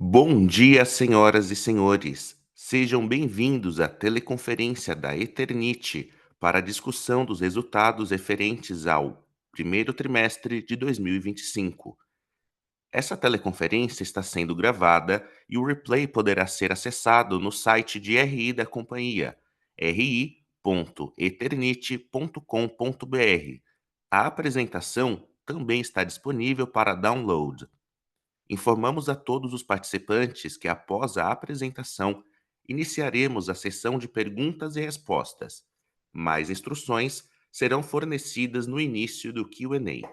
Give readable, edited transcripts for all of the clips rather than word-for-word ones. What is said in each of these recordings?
Bom dia, senhoras e senhores. Sejam bem-vindos à teleconferência da Eternit para a discussão dos resultados referentes ao primeiro trimestre de 2025. Essa teleconferência está sendo gravada e o replay poderá ser acessado no site de RI da companhia, ri.eternit.com.br. A apresentação também está disponível para download. Informamos a todos os participantes que, após a apresentação, iniciaremos a sessão de perguntas e respostas. Mais instruções serão fornecidas no início do Q&A.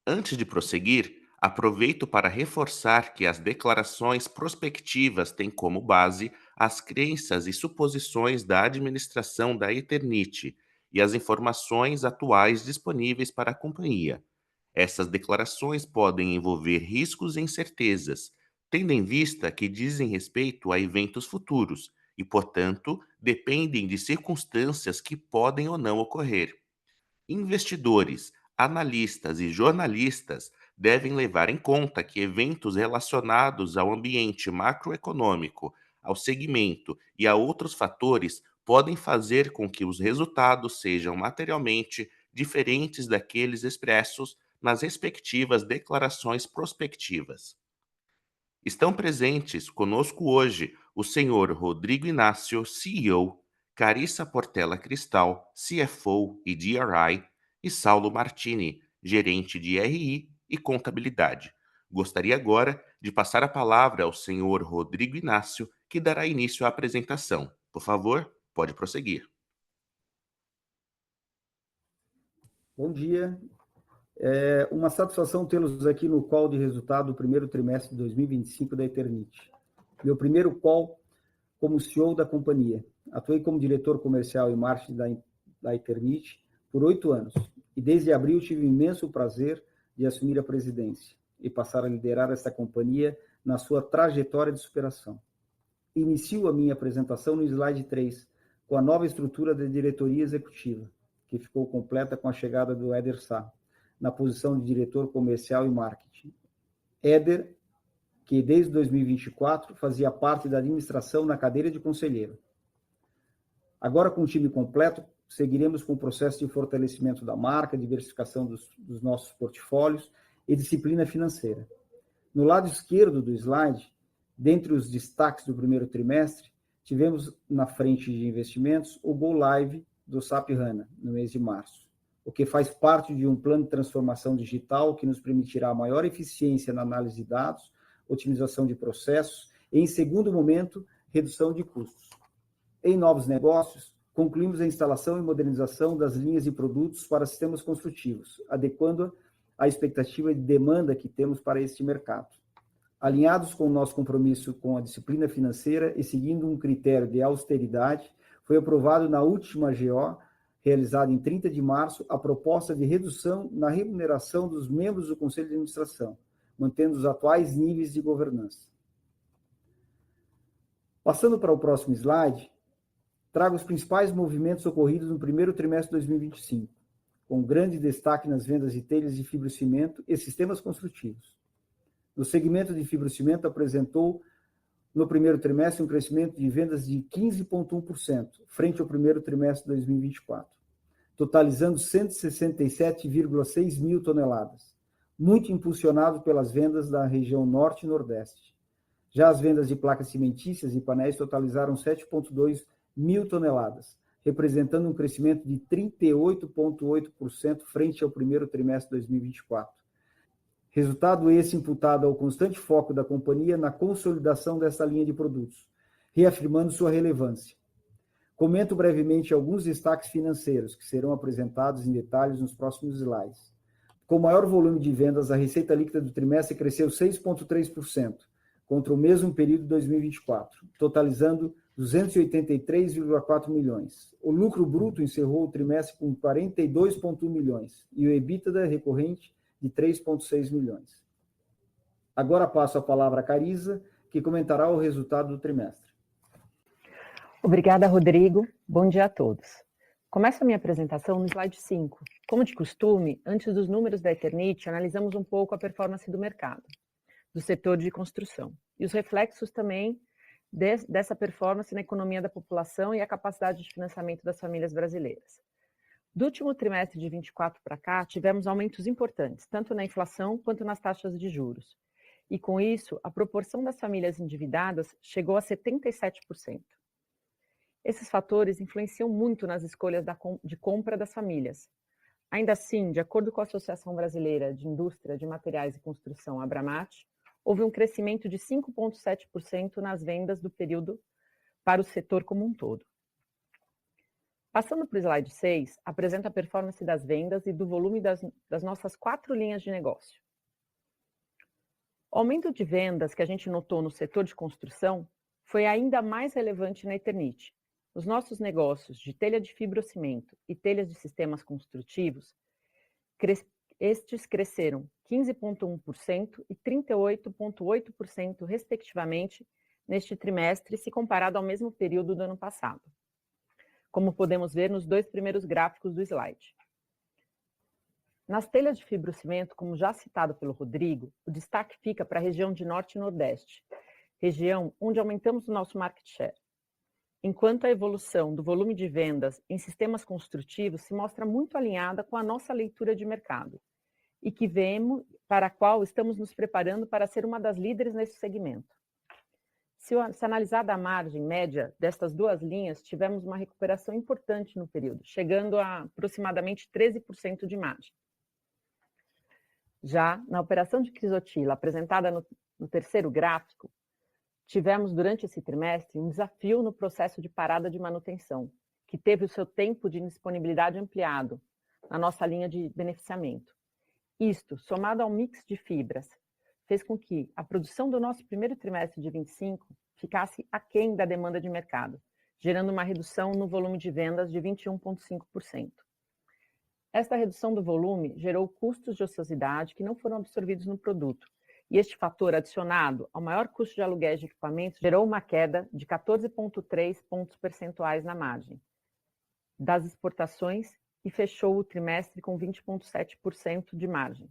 Antes de prosseguir, aproveito para reforçar que as declarações prospectivas têm como base as crenças e suposições da administração da Eternit e as informações atuais disponíveis para a companhia. Essas declarações podem envolver riscos e incertezas, tendo em vista que dizem respeito a eventos futuros e, portanto, dependem de circunstâncias que podem ou não ocorrer. Investidores, analistas e jornalistas devem levar em conta que eventos relacionados ao ambiente macroeconômico, ao segmento e a outros fatores podem fazer com que os resultados sejam materialmente diferentes daqueles expressos nas respectivas declarações prospectivas. Estão presentes conosco hoje o senhor Rodrigo Inácio, CEO, Carissa Portela Cristal, CFO e DRI, e Saulo Martini, gerente de RI e contabilidade. Gostaria agora de passar a palavra ao senhor Rodrigo Inácio, que dará início à apresentação. Por favor, pode prosseguir. Bom dia. É uma satisfação tê-los aqui no call de resultado do primeiro trimestre de 2025 da Eternit. Meu primeiro call como CEO da companhia. Atuei como diretor comercial e marketing da Eternit por 8 anos e desde abril tive o imenso prazer de assumir a presidência e passar a liderar esta companhia na sua trajetória de superação. Inicio a minha apresentação no slide 3, com a nova estrutura da diretoria executiva, que ficou completa com a chegada do Éder Sá, na posição de diretor comercial e marketing. Éder, que desde 2024 fazia parte da administração na cadeira de conselheiro. Agora, com o time completo, seguiremos com o processo de fortalecimento da marca, diversificação dos nossos portfólios e disciplina financeira. No lado esquerdo do slide, dentre os destaques do primeiro trimestre, tivemos na frente de investimentos o Go Live do SAP HANA, no mês de março, o que faz parte de um plano de transformação digital que nos permitirá maior eficiência na análise de dados, otimização de processos e, em segundo momento, redução de custos. Em novos negócios, concluímos a instalação e modernização das linhas de produtos para sistemas construtivos, adequando à expectativa de demanda que temos para este mercado. Alinhados com o nosso compromisso com a disciplina financeira e seguindo um critério de austeridade, foi aprovado na última GO, realizada em 30 de março, a proposta de redução na remuneração dos membros do Conselho de Administração, mantendo os atuais níveis de governança. Passando para o próximo slide, trago os principais movimentos ocorridos no primeiro trimestre de 2025, com grande destaque nas vendas de telhas de fibrocimento e sistemas construtivos. No segmento de fibrocimento, apresentou no primeiro trimestre um crescimento de vendas de 15,1%, frente ao primeiro trimestre de 2024, totalizando 167,6 mil toneladas, muito impulsionado pelas vendas da região Norte e Nordeste. Já as vendas de placas cimentícias e painéis totalizaram 7,2 mil toneladas, representando um crescimento de 38,8% frente ao primeiro trimestre de 2024. Resultado esse imputado ao constante foco da companhia na consolidação dessa linha de produtos, reafirmando sua relevância. Comento brevemente alguns destaques financeiros que serão apresentados em detalhes nos próximos slides. Com maior volume de vendas, a receita líquida do trimestre cresceu 6,3%, contra o mesmo período de 2024, totalizando 283,4 milhões. O lucro bruto encerrou o trimestre com 42,1 milhões e o EBITDA recorrente de 3,6 milhões. Agora passo a palavra a Carissa, que comentará o resultado do trimestre. Obrigada, Rodrigo. Bom dia a todos. Começo a minha apresentação no slide 5. Como de costume, antes dos números da Eternit, analisamos um pouco a performance do mercado. do setor de construção. E os reflexos também dessa performance na economia da população e a capacidade de financiamento das famílias brasileiras. Do último trimestre de 24 para cá, tivemos aumentos importantes, tanto na inflação quanto nas taxas de juros. E com isso, a proporção das famílias endividadas chegou a 77%. Esses fatores influenciam muito nas escolhas de compra das famílias. Ainda assim, de acordo com a Associação Brasileira de Indústria de Materiais e Construção, Abramat, houve um crescimento de 5,7% nas vendas do período para o setor como um todo. Passando para o slide 6, apresenta a performance das vendas e do volume das nossas 4 linhas de negócio. O aumento de vendas que a gente notou no setor de construção foi ainda mais relevante na Eternit. Os nossos negócios de telha de fibrocimento e telhas de sistemas construtivos, estes cresceram 15,1% e 38,8%, respectivamente, neste trimestre, se comparado ao mesmo período do ano passado, como podemos ver nos 2 primeiros gráficos do slide. Nas telhas de fibrocimento, como já citado pelo Rodrigo, o destaque fica para a região de Norte e Nordeste, região onde aumentamos o nosso market share, enquanto a evolução do volume de vendas em sistemas construtivos se mostra muito alinhada com a nossa leitura de mercado, e que vemos para a qual estamos nos preparando para ser uma das líderes nesse segmento. Se analisar a margem média destas 2 linhas, tivemos uma recuperação importante no período, chegando a aproximadamente 13% de margem. Já na operação de Crisotila, apresentada no terceiro gráfico, tivemos durante esse trimestre um desafio no processo de parada de manutenção, que teve o seu tempo de disponibilidade ampliado na nossa linha de beneficiamento. Isto, somado ao mix de fibras, fez com que a produção do nosso primeiro trimestre de 25 ficasse aquém da demanda de mercado, gerando uma redução no volume de vendas de 21,5%. Esta redução do volume gerou custos de ociosidade que não foram absorvidos no produto, e este fator, adicionado ao maior custo de aluguéis de equipamentos, gerou uma queda de 14,3 pontos percentuais na margem das exportações e fechou o trimestre com 20,7% de margem.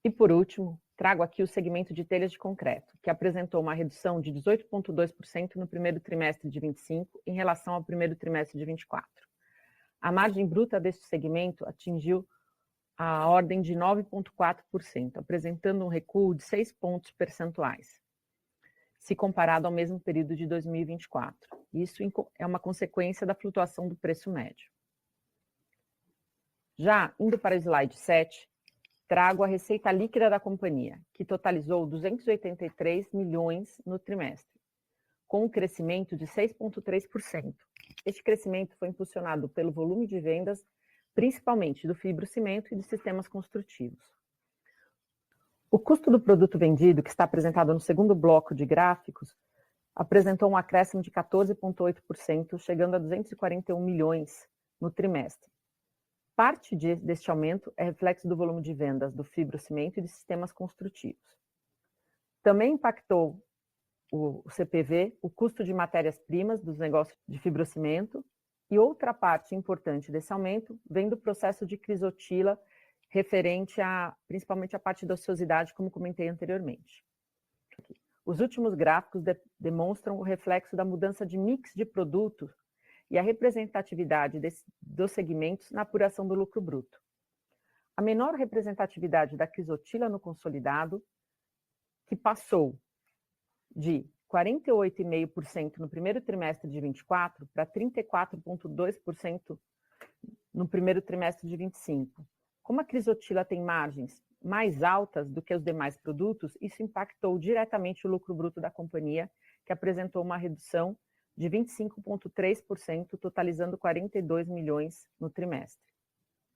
E por último, trago aqui o segmento de telhas de concreto, que apresentou uma redução de 18,2% no primeiro trimestre de 25 em relação ao primeiro trimestre de 24. A margem bruta deste segmento atingiu a ordem de 9,4%, apresentando um recuo de 6 pontos percentuais, se comparado ao mesmo período de 2024. Isso é uma consequência da flutuação do preço médio. Já indo para o slide 7, trago a receita líquida da companhia, que totalizou 283 milhões no trimestre, com um crescimento de 6,3%. Este crescimento foi impulsionado pelo volume de vendas, principalmente do fibrocimento e de sistemas construtivos. O custo do produto vendido, que está apresentado no segundo bloco de gráficos, apresentou um acréscimo de 14,8%, chegando a 241 milhões no trimestre. Parte deste aumento é reflexo do volume de vendas do fibrocimento e de sistemas construtivos. Também impactou o CPV, o custo de matérias-primas dos negócios de fibrocimento, e outra parte importante desse aumento vem do processo de Crisotila, referente principalmente à parte da ociosidade, como comentei anteriormente. Os últimos gráficos demonstram o reflexo da mudança de mix de produtos e a representatividade dos segmentos na apuração do lucro bruto. A menor representatividade da Crisotila no consolidado, que passou de 48,5% no primeiro trimestre de 24 para 34,2% no primeiro trimestre de 25. Como a Crisotila tem margens mais altas do que os demais produtos, isso impactou diretamente o lucro bruto da companhia, que apresentou uma redução de 25,3%, totalizando 42 milhões no trimestre.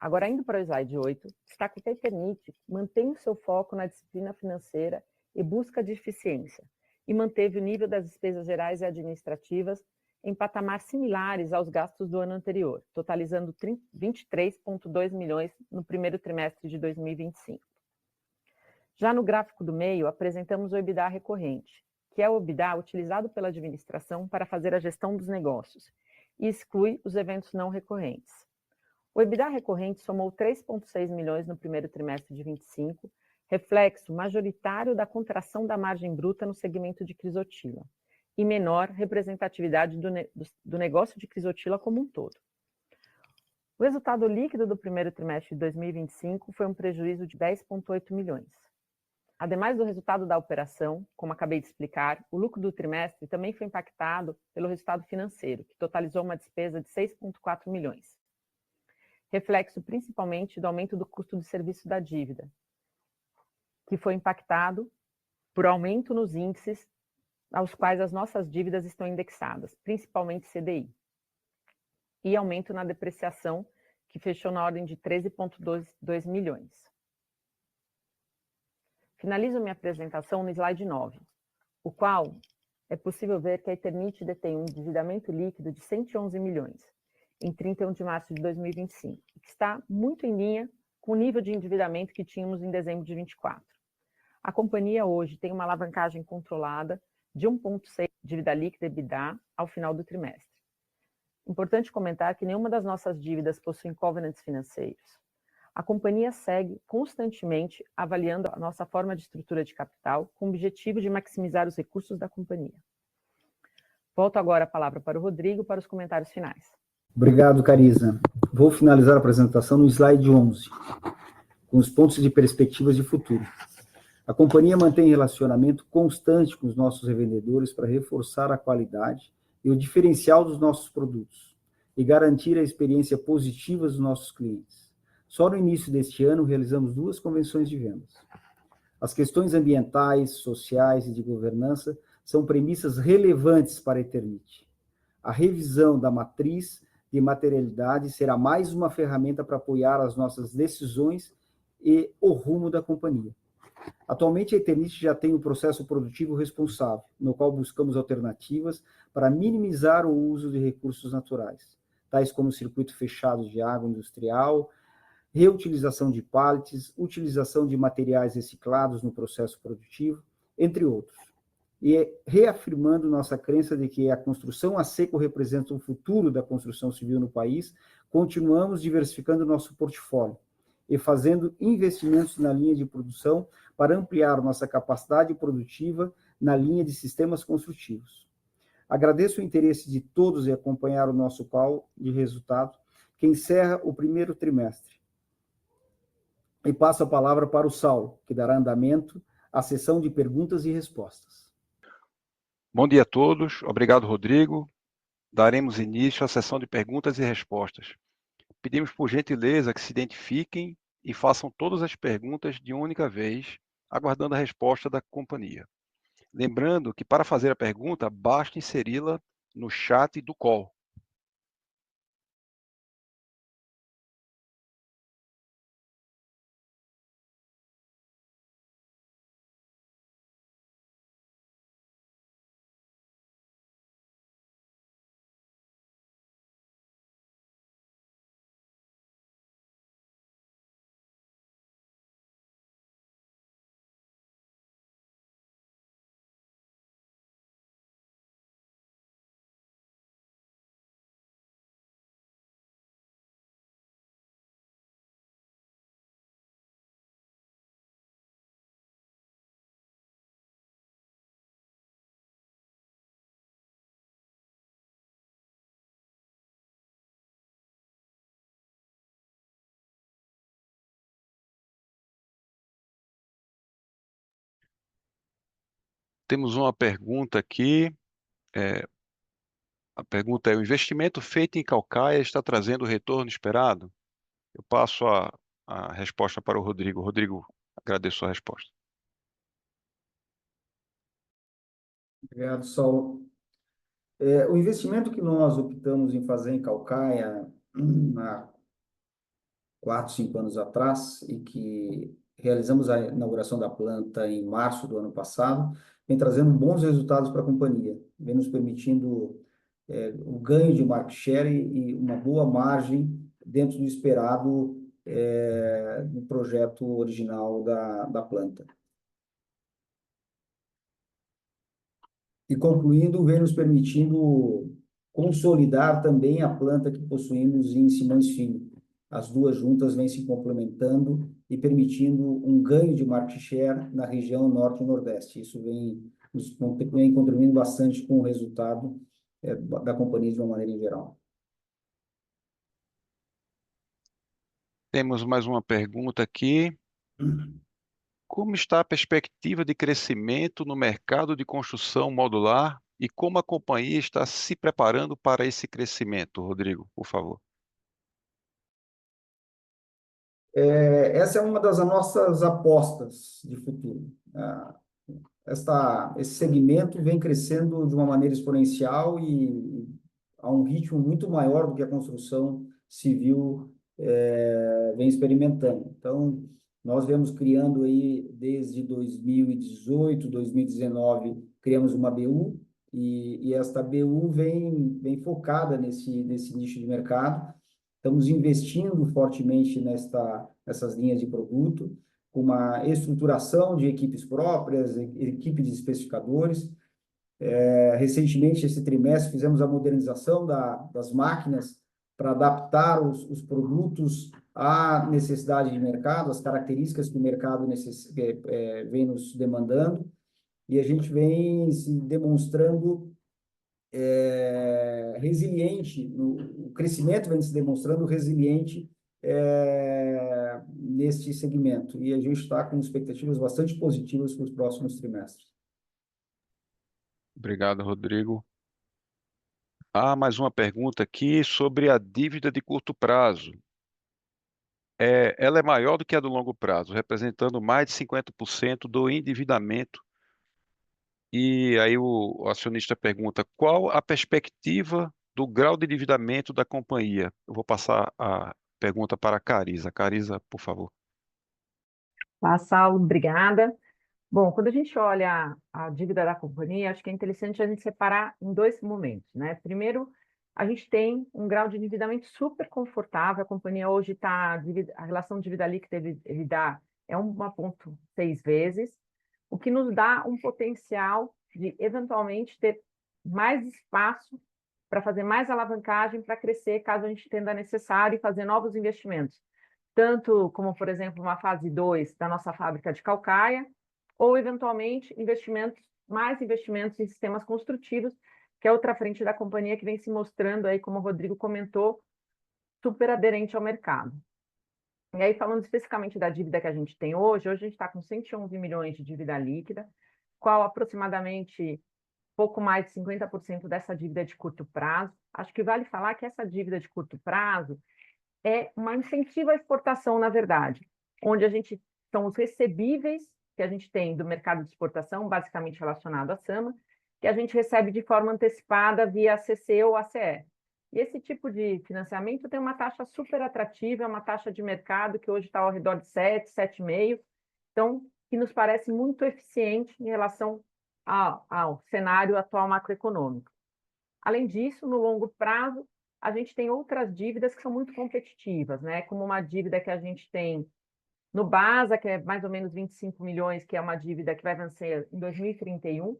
Agora, indo para o slide 8, destaco que a Eternit mantém o seu foco na disciplina financeira e busca de eficiência, e manteve o nível das despesas gerais e administrativas em patamares similares aos gastos do ano anterior, totalizando 23,2 milhões no primeiro trimestre de 2025. Já no gráfico do meio, apresentamos o EBITDA recorrente, que é o EBITDA utilizado pela administração para fazer a gestão dos negócios, e exclui os eventos não recorrentes. O EBITDA recorrente somou 3,6 milhões no primeiro trimestre de 25, reflexo majoritário da contração da margem bruta no segmento de Crisotila e menor representatividade do negócio de Crisotila como um todo. O resultado líquido do primeiro trimestre de 2025 foi um prejuízo de 10,8 milhões. Ademais do resultado da operação, como acabei de explicar, o lucro do trimestre também foi impactado pelo resultado financeiro, que totalizou uma despesa de 6,4 milhões. Reflexo principalmente do aumento do custo de serviço da dívida, que foi impactado por aumento nos índices aos quais as nossas dívidas estão indexadas, principalmente CDI, e aumento na depreciação, que fechou na ordem de 13,2 milhões. Finalizo minha apresentação no slide 9, o qual é possível ver que a Eternit detém um endividamento líquido de 111 milhões em 31 de março de 2025, que está muito em linha com o nível de endividamento que tínhamos em dezembro de 2024. A companhia hoje tem uma alavancagem controlada de 1,6 dívida líquida EBITDA ao final do trimestre. Importante comentar que nenhuma das nossas dívidas possui covenants financeiros. A companhia segue constantemente avaliando a nossa forma de estrutura de capital com o objetivo de maximizar os recursos da companhia. Volto agora a palavra para o Rodrigo para os comentários finais. Obrigado, Carisa. Vou finalizar a apresentação no slide 11, com os pontos de perspectivas de futuro. A companhia mantém relacionamento constante com os nossos revendedores para reforçar a qualidade e o diferencial dos nossos produtos e garantir a experiência positiva dos nossos clientes. Só no início deste ano, realizamos 2 convenções de vendas. As questões ambientais, sociais e de governança são premissas relevantes para a Eternit. A revisão da matriz de materialidade será mais uma ferramenta para apoiar as nossas decisões e o rumo da companhia. Atualmente, a Eternit já tem um processo produtivo responsável, no qual buscamos alternativas para minimizar o uso de recursos naturais, tais como circuito fechado de água industrial, reutilização de pallets, utilização de materiais reciclados no processo produtivo, entre outros. E reafirmando nossa crença de que a construção a seco representa o futuro da construção civil no país, continuamos diversificando nosso portfólio e fazendo investimentos na linha de produção para ampliar nossa capacidade produtiva na linha de sistemas construtivos. Agradeço o interesse de todos em acompanhar o nosso call de resultado, que encerra o primeiro trimestre. E passo a palavra para o Saulo, que dará andamento à sessão de perguntas e respostas. Bom dia a todos. Obrigado, Rodrigo. Daremos início à sessão de perguntas e respostas. Pedimos por gentileza que se identifiquem e façam todas as perguntas de uma única vez, aguardando a resposta da companhia. Lembrando que para fazer a pergunta, basta inseri-la no chat do call. Temos uma pergunta aqui. A pergunta é: o investimento feito em Caucaia está trazendo o retorno esperado? Eu passo a resposta para o Rodrigo. Rodrigo, agradeço a resposta. Obrigado, Saulo. O investimento que nós optamos em fazer em Caucaia há 4, 5 anos atrás, e que realizamos a inauguração da planta em março do ano passado, vem trazendo bons resultados para a companhia, vem nos permitindo o ganho de market share e uma boa margem dentro do esperado no projeto original da planta. E concluindo, vem nos permitindo consolidar também a planta que possuímos em Simões Filho, as duas juntas vêm se complementando e permitindo um ganho de market share na região norte e nordeste. Isso vem contribuindo bastante com o resultado da companhia de uma maneira em geral. Temos mais uma pergunta aqui. Como está a perspectiva de crescimento no mercado de construção modular e como a companhia está se preparando para esse crescimento, Rodrigo, por favor? Essa é uma das nossas apostas de futuro. Esse segmento vem crescendo de uma maneira exponencial e a um ritmo muito maior do que a construção civil vem experimentando. Então, nós vemos criando aí desde 2018, 2019, criamos uma BU e esta BU vem focada nesse nicho de mercado. Estamos investindo fortemente nessas linhas de produto, com uma estruturação de equipes próprias, equipe de especificadores. Recentemente, esse trimestre, fizemos a modernização das máquinas para adaptar os produtos à necessidade de mercado, às características que o mercado vem nos demandando, e a gente vem se demonstrando resiliente, o crescimento vem se demonstrando resiliente neste segmento, e a gente está com expectativas bastante positivas para os próximos trimestres. Obrigado, Rodrigo. Há mais uma pergunta aqui sobre a dívida de curto prazo. Ela é maior do que a do longo prazo, representando mais de 50% do endividamento. E aí o acionista pergunta, qual a perspectiva do grau de endividamento da companhia? Eu vou passar a pergunta para a Carisa. Carisa, por favor. Saulo, obrigada. Bom, quando a gente olha a dívida da companhia, acho que é interessante a gente separar em dois momentos, né? Primeiro, a gente tem um grau de endividamento super confortável. A companhia hoje está, a relação dívida líquida EBITDA é 1,6 vezes, o que nos dá um potencial de, eventualmente, ter mais espaço para fazer mais alavancagem para crescer, caso a gente entenda necessário, e fazer novos investimentos. Tanto como, por exemplo, uma fase 2 da nossa fábrica de Calcaia, ou, eventualmente, mais investimentos em sistemas construtivos, que é outra frente da companhia que vem se mostrando aí, como o Rodrigo comentou, super aderente ao mercado. E aí, falando especificamente da dívida que a gente tem hoje a gente está com 111 milhões de dívida líquida, qual aproximadamente pouco mais de 50% dessa dívida é de curto prazo. Acho que vale falar que essa dívida de curto prazo é uma incentivo à exportação, na verdade, onde são os recebíveis que a gente tem do mercado de exportação, basicamente relacionado à SAMA, que a gente recebe de forma antecipada via ACC ou ACE. E esse tipo de financiamento tem uma taxa super atrativa, uma taxa de mercado que hoje está ao redor de 7, 7,5, então, que nos parece muito eficiente em relação ao cenário atual macroeconômico. Além disso, no longo prazo, a gente tem outras dívidas que são muito competitivas, né? Como uma dívida que a gente tem no BASA, que é mais ou menos 25 milhões, que é uma dívida que vai vencer em 2031,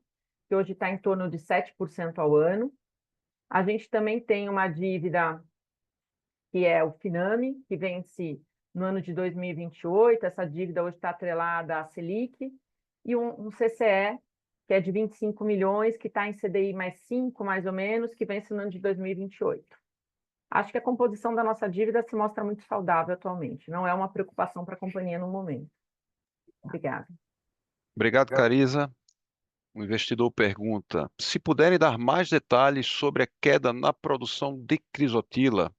que hoje está em torno de 7% ao ano. A gente também tem uma dívida que é o FINAME, que vence no ano de 2028. Essa dívida hoje está atrelada à Selic, e um CCE, que é de 25 milhões, que está em CDI mais 5, mais ou menos, que vence no ano de 2028. Acho que a composição da nossa dívida se mostra muito saudável atualmente. Não é uma preocupação para a companhia no momento. Obrigada. Obrigado, Carisa. O investidor pergunta, se puderem dar mais detalhes sobre a queda na produção de crisotila,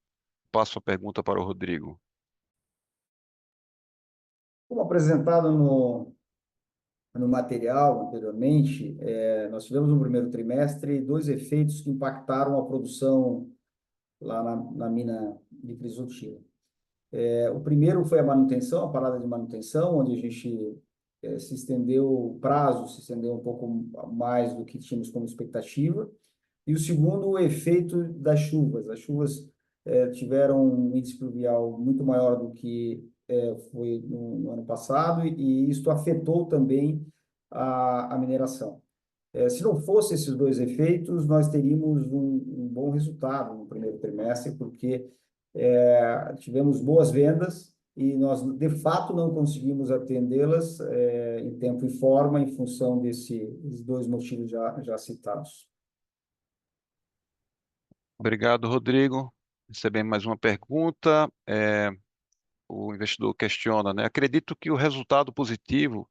passo a pergunta para o Rodrigo. Como apresentado no material anteriormente, nós tivemos no primeiro trimestre 2 efeitos que impactaram a produção lá na mina de crisotila. O primeiro foi a manutenção, a parada de manutenção, onde a gente se estendeu o prazo, se estendeu um pouco mais do que tínhamos como expectativa. E o segundo, o efeito das chuvas. As chuvas tiveram um índice pluvial muito maior do que foi no ano passado, e isso afetou também a mineração. Se não fosse esses 2 efeitos, nós teríamos um bom resultado no primeiro trimestre, porque tivemos boas vendas e nós, de fato, não conseguimos atendê-las em tempo e forma em função desses dois motivos já citados. Obrigado, Rodrigo. Recebemos mais uma pergunta. O investidor questiona, né? Acredito que o resultado positivo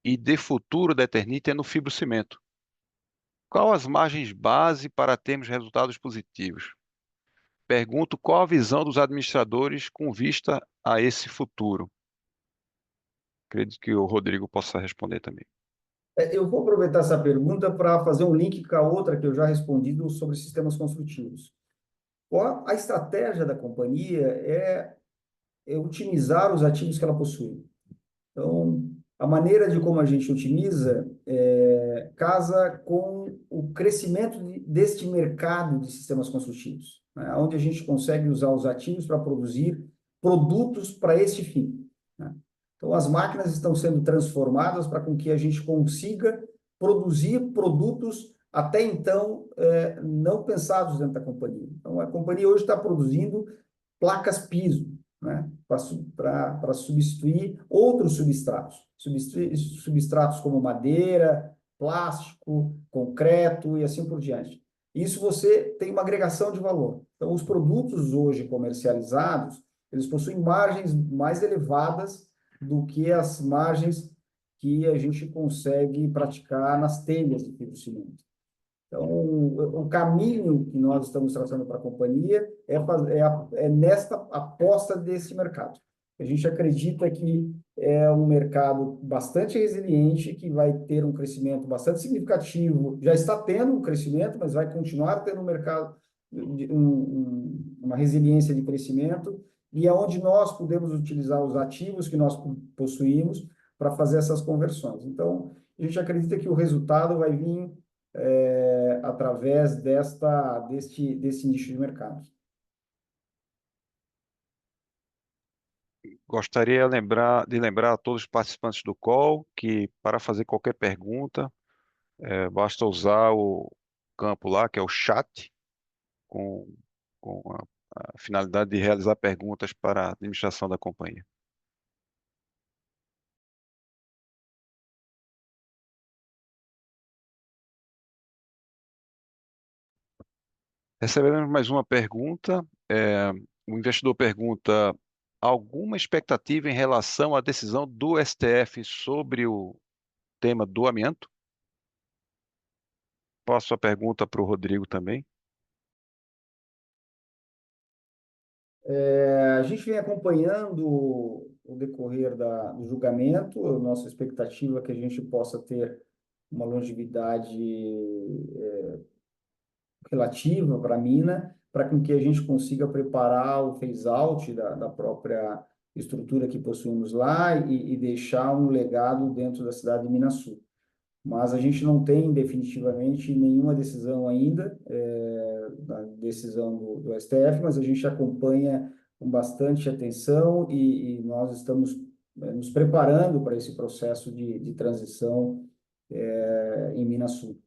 e de futuro da Eternit é no fibrocimento. Qual as margens base para termos resultados positivos? Pergunto qual a visão dos administradores com vista a esse futuro. Acredito que o Rodrigo possa responder também. Eu vou aproveitar essa pergunta para fazer um link com a outra que eu já respondi sobre sistemas construtivos. A estratégia da companhia é otimizar os ativos que ela possui. Então, a maneira de como a gente otimiza casa com o crescimento deste mercado de sistemas construtivos, né? Onde a gente consegue usar os ativos para produzir produtos para este fim, né? Então, as máquinas estão sendo transformadas para com que a gente consiga produzir produtos até então não pensados dentro da companhia. Então, a companhia hoje está produzindo placas piso, né, para substituir outros substratos como madeira, plástico, concreto e assim por diante. Isso você tem uma agregação de valor. Então, os produtos hoje comercializados, eles possuem margens mais elevadas do que as margens que a gente consegue praticar nas telhas de fibrocimento. Então, o caminho que nós estamos traçando para a companhia é nesta aposta desse mercado. A gente acredita que é um mercado bastante resiliente, que vai ter um crescimento bastante significativo, já está tendo um crescimento, mas vai continuar tendo um mercado, uma resiliência de crescimento, e é onde nós podemos utilizar os ativos que nós possuímos para fazer essas conversões. Então, a gente acredita que o resultado vai vir através desse nicho de mercado. Gostaria de lembrar a todos os participantes do call que, para fazer qualquer pergunta, basta usar o campo lá, que é o chat, com, com a finalidade de realizar perguntas para a administração da companhia. Recebemos mais uma pergunta. O investidor pergunta: alguma expectativa em relação à decisão do STF sobre o tema do amianto? Passo a pergunta para o Rodrigo também. A gente vem acompanhando o decorrer do julgamento. A nossa expectativa é que a gente possa ter uma longevidade relativa para a mina, para que a gente consiga preparar o phase-out da própria estrutura que possuímos lá e deixar um legado dentro da cidade de Minas Sul. Mas a gente não tem definitivamente nenhuma decisão ainda, da decisão do STF, mas a gente acompanha com bastante atenção e nós estamos nos preparando para esse processo de transição em Minas Sul.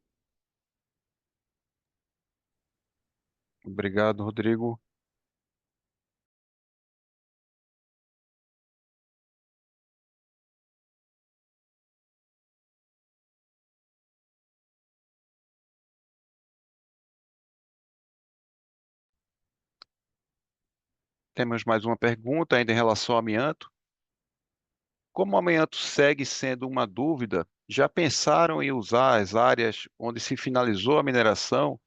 Obrigado, Rodrigo. Temos mais uma pergunta ainda em relação ao amianto. Como o amianto segue sendo uma dúvida, já pensaram em usar as áreas onde se finalizou a mineração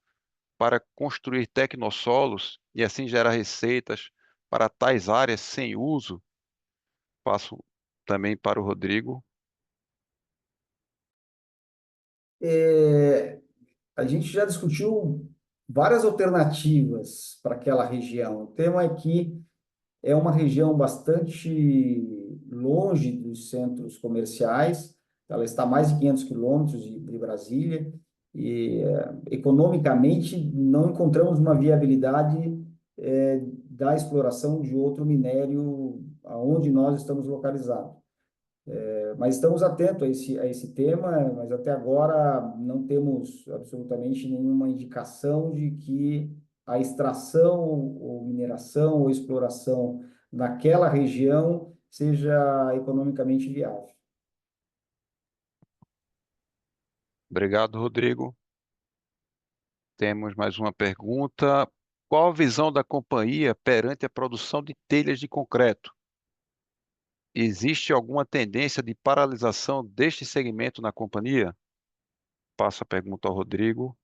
para construir tecnossolos e assim gerar receitas para tais áreas sem uso? Passo também para o Rodrigo. A gente já discutiu várias alternativas para aquela região. O tema é que é uma região bastante longe dos centros comerciais, ela está a mais de 500 quilômetros de Brasília, e economicamente não encontramos uma viabilidade da exploração de outro minério aonde nós estamos localizados. Mas estamos atentos a esse tema, mas até agora não temos absolutamente nenhuma indicação de que a extração ou mineração ou exploração naquela região seja economicamente viável. Obrigado, Rodrigo. Temos mais uma pergunta. Qual a visão da companhia perante a produção de telhas de concreto? Existe alguma tendência de paralisação deste segmento na companhia? Passo a pergunta ao Rodrigo.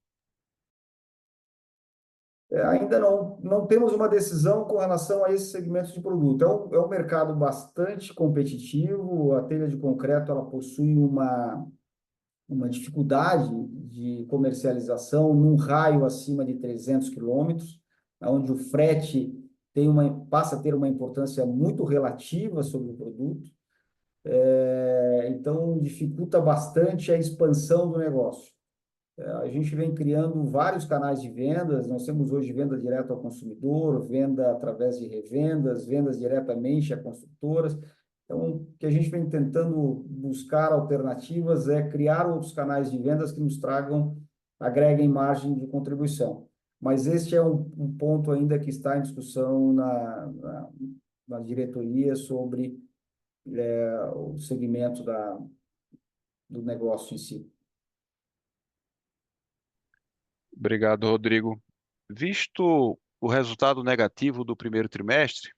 Ainda não temos uma decisão com relação a esse segmento de produto. É um mercado bastante competitivo. A telha de concreto ela possui uma dificuldade de comercialização num raio acima de 300 quilômetros, onde o frete passa a ter uma importância muito relativa sobre o produto. Então, dificulta bastante a expansão do negócio. A gente vem criando vários canais de vendas. Nós temos hoje venda direta ao consumidor, venda através de revendas, vendas diretamente a construtoras. Então, o que a gente vem tentando buscar alternativas é criar outros canais de vendas que nos agreguem margem de contribuição. Mas este é um ponto ainda que está em discussão na diretoria sobre o segmento do negócio em si. Obrigado, Rodrigo. Visto o resultado negativo do primeiro trimestre,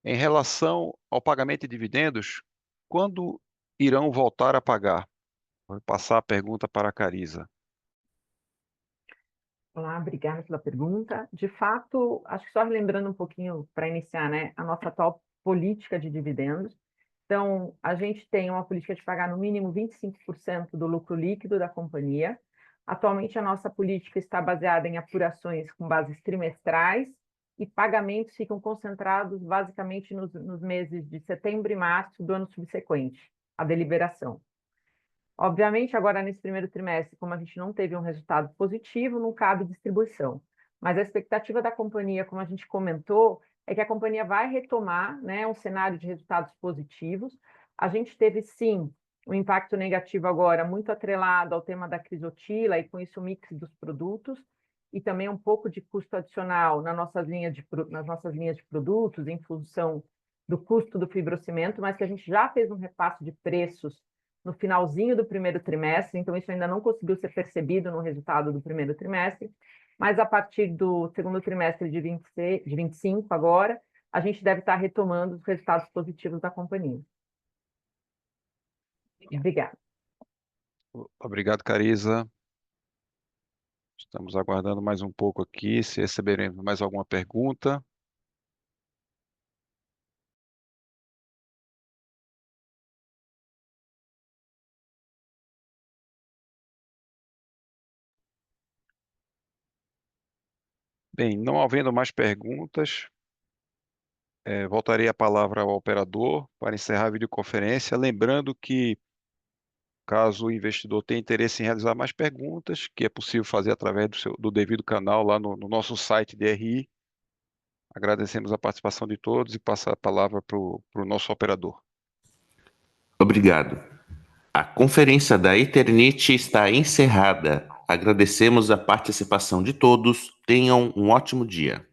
em relação ao pagamento de dividendos, quando irão voltar a pagar? Vou passar a pergunta para a Carisa. Olá, obrigada pela pergunta. De fato, acho que só relembrando um pouquinho para iniciar, né, a nossa atual política de dividendos. Então, a gente tem uma política de pagar no mínimo 25% do lucro líquido da companhia. Atualmente, a nossa política está baseada em apurações com bases trimestrais e pagamentos ficam concentrados basicamente nos meses de setembro e março do ano subsequente à deliberação. Obviamente, agora nesse primeiro trimestre, como a gente não teve um resultado positivo, não cabe distribuição. Mas a expectativa da companhia, como a gente comentou, é que a companhia vai retomar, né, um cenário de resultados positivos. A gente teve, sim, um impacto negativo agora muito atrelado ao tema da crisotila e, com isso, o mix dos produtos, e também um pouco de custo adicional nas nossas linhas de produtos, em função do custo do fibrocimento, mas que a gente já fez um repasse de preços no finalzinho do primeiro trimestre, então isso ainda não conseguiu ser percebido no resultado do primeiro trimestre, mas a partir do segundo trimestre de 25 agora, a gente deve estar retomando os resultados positivos da companhia. Obrigada. Obrigado, Carisa. Estamos aguardando mais um pouco aqui, se receberemos mais alguma pergunta. Bem, não havendo mais perguntas, voltarei a palavra ao operador para encerrar a videoconferência, lembrando que, caso o investidor tenha interesse em realizar mais perguntas, que é possível fazer através do devido canal lá no nosso site de RI. Agradecemos a participação de todos e passar a palavra para o nosso operador. Obrigado. A conferência da Eternit está encerrada. Agradecemos a participação de todos. Tenham um ótimo dia.